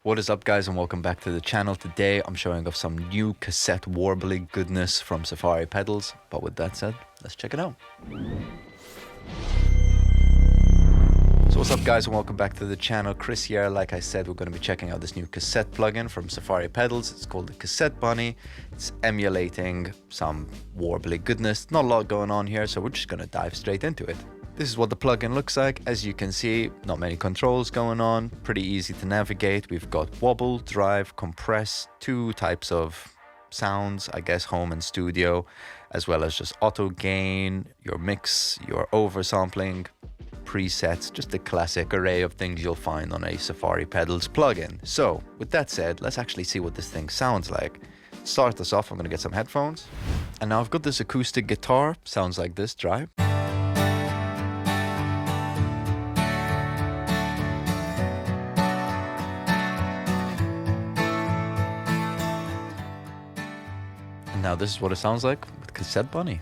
What is up, guys, and welcome back to the channel. Today I'm showing off some new cassette warbling goodness from Safari Pedals. But with that said, let's check it out. So what's up, guys, and welcome back to the channel. Chris here. Like I said, we're going to be checking out this new cassette plugin from Safari Pedals. It's called the Cassette Bunny. It's emulating some warbly goodness. Not a lot going on here, so we're just going to dive straight into it. This is what the plugin looks like. As you can see, not many controls going on, pretty easy to navigate. We've got wobble, drive, compress, two types of sounds, I guess home and studio, as well as just auto gain, your mix, your oversampling, presets, just the classic array of things you'll find on a Safari Pedals plugin. So with that said, let's actually see what this thing sounds like. To start us off, I'm gonna get some headphones. And now I've got this acoustic guitar, sounds like this, drive. Now this is what it sounds like with Cassette Bunny.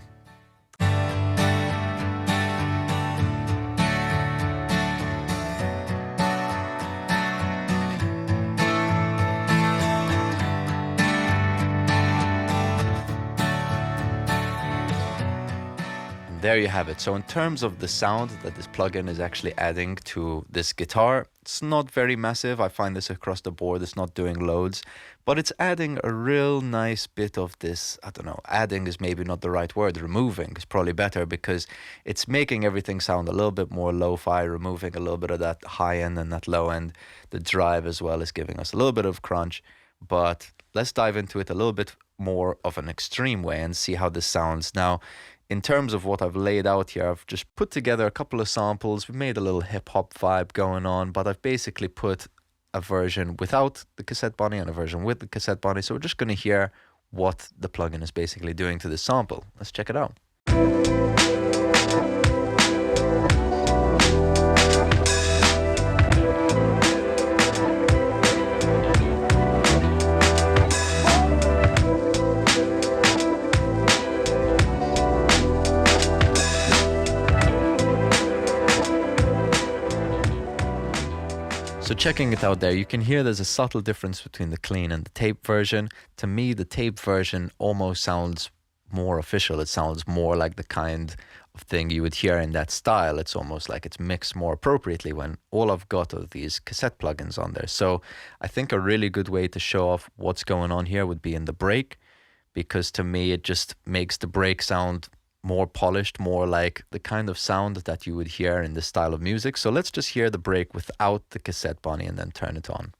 And there you have it. So in terms of the sound that this plugin is actually adding to this guitar, it's not very massive. I find this across the board. It's not doing loads, but it's adding a real nice bit of this. I don't know, adding is maybe not the right word. Removing is probably better, because it's making everything sound a little bit more lo-fi, removing a little bit of that high end and that low end. The drive as well is giving us a little bit of crunch, but let's dive into it a little bit more of an extreme way and see how this sounds. Now, in terms of what I've laid out here, I've just put together a couple of samples. We made a little hip-hop vibe going on, but I've basically put a version without the Cassette Bunny and a version with the Cassette Bunny. So we're just going to hear what the plugin is basically doing to this sample. Let's check it out. So checking it out there, you can hear there's a subtle difference between the clean and the tape version. To me, the tape version almost sounds more official. It sounds more like the kind of thing you would hear in that style. It's almost like it's mixed more appropriately when all I've got are these cassette plugins on there. So I think a really good way to show off what's going on here would be in the break, because to me, it just makes the break sound more polished, more like the kind of sound that you would hear in this style of music. So let's just hear the break without the Cassette Bunny and then turn it on.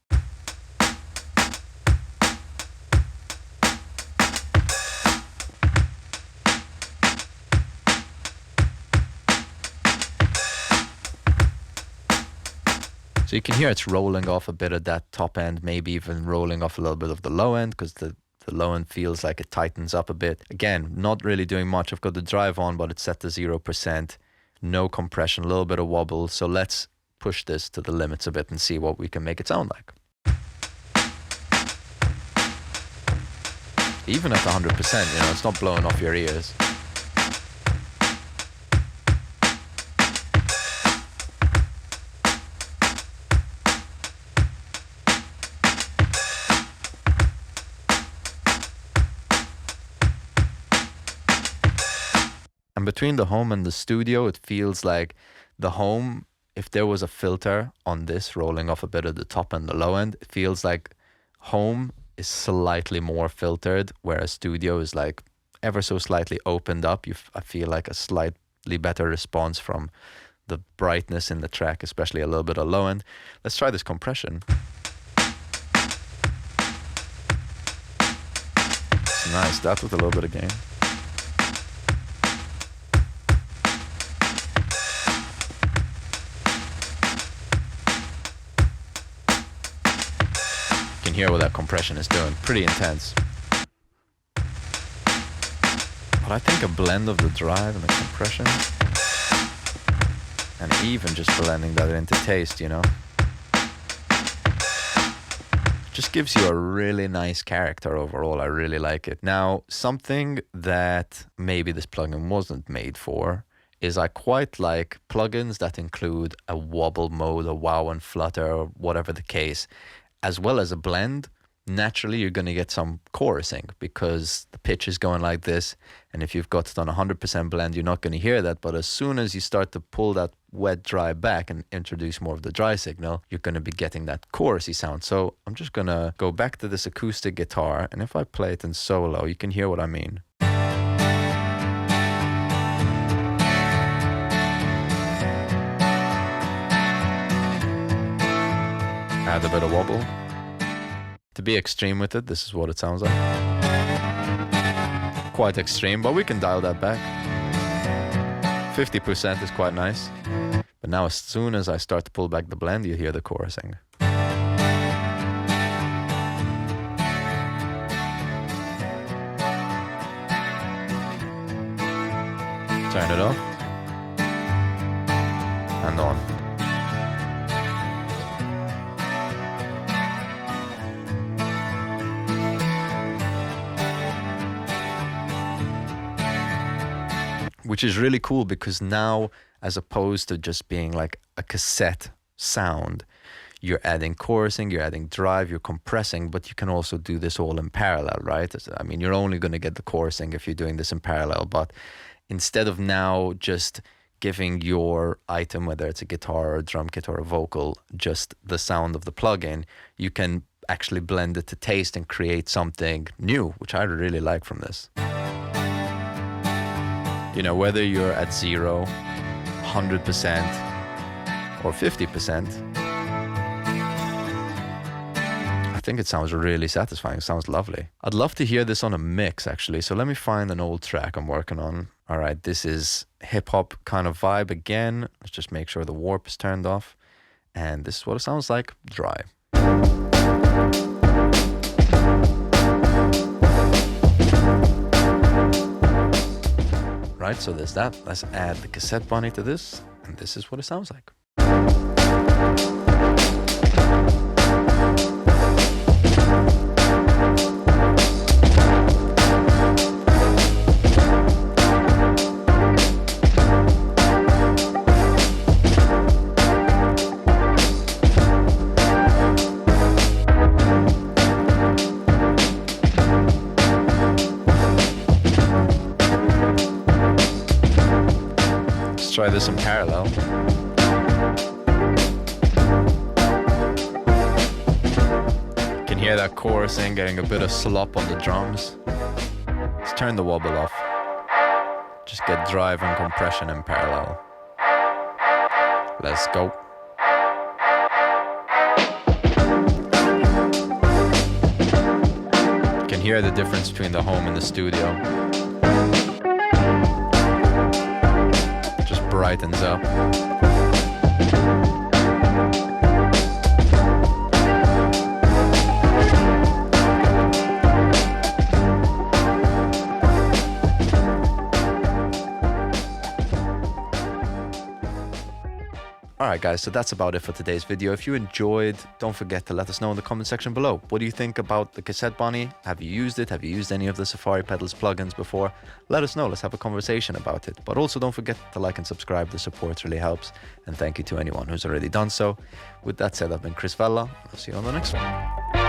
So you can hear it's rolling off a bit of that top end, maybe even rolling off a little bit of the low end, because the low end feels like it tightens up a bit. Again, not really doing much. I've got the drive on, but it's set to 0%. No compression, a little bit of wobble. So let's push this to the limits a bit and see what we can make it sound like. Even at 100%, you know, it's not blowing off your ears. And between the home and the studio, it feels like the home, if there was a filter on this rolling off a bit of the top and the low end, it feels like home is slightly more filtered, whereas studio is like ever so slightly opened up. I feel like a slightly better response from the brightness in the track, especially a little bit of low end. Let's try this compression. It's nice, that with a little bit of gain. Hear what that compression is doing, pretty intense. But I think a blend of the drive and the compression, and even just blending that into taste, you know, just gives you a really nice character overall. I really like it. Now, something that maybe this plugin wasn't made for is I quite like plugins that include a wobble mode, a wow and flutter, or whatever the case. as well as a blend, naturally you're going to get some chorusing because the pitch is going like this. And if you've got it on 100% blend, you're not going to hear that. But as soon as you start to pull that wet dry back and introduce more of the dry signal, you're going to be getting that chorusy sound. So I'm just going to go back to this acoustic guitar, and if I play it in solo, you can hear what I mean. Add a bit of wobble. To be extreme with it, this is what it sounds like. Quite extreme, but we can dial that back. 50% is quite nice. But now as soon as I start to pull back the blend, you hear the chorusing. Turn it off. And on. Which is really cool because now, as opposed to just being like a cassette sound, you're adding chorusing, you're adding drive, you're compressing, but you can also do this all in parallel, right? I mean, you're only going to get the chorusing if you're doing this in parallel, but instead of now just giving your item, whether it's a guitar or a drum kit or a vocal, just the sound of the plugin, you can actually blend it to taste and create something new, which I really like from this. You know, whether you're at 0, 100%, or 50%, I think it sounds really satisfying. It sounds lovely. I'd love to hear this on a mix, actually. So let me find an old track I'm working on. All right, this is hip-hop kind of vibe again. Let's just make sure the warp is turned off. And this is what it sounds like, dry. Right, so there's that. Let's add the Cassette Bunny to this, and this is what it sounds like. Try this in parallel. You can hear that chorusing, getting a bit of slop on the drums. Let's turn the wobble off. Just get drive and compression in parallel. Let's go. You can hear the difference between the home and the studio. Brightens up. Alright guys, so that's about it for today's video. If you enjoyed, don't forget to let us know in the comment section below. What do you think about the Cassette Bunny? Have you used it? Have you used any of the Safari Pedals plugins before? Let us know, let's have a conversation about it. But also don't forget to like and subscribe, the support really helps. And thank you to anyone who's already done so. With that said, I've been Chris Vella. I'll see you on the next one.